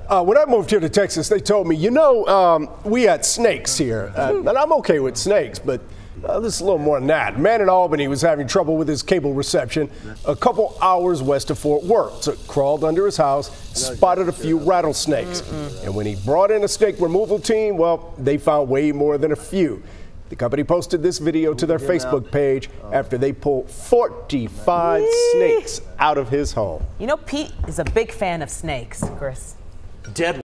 When I moved here to Texas, they told me, we had snakes here. And I'm okay with snakes, but this is a little more than that. A man in Albany was having trouble with his cable reception a couple hours west of Fort Worth. So crawled under his house, spotted a few rattlesnakes. And when he brought in a snake removal team, well, they found way more than a few. The company posted this video to their Facebook page after they pulled 45 snakes out of his home. You know, Pete is a big fan of snakes, Chris. Dead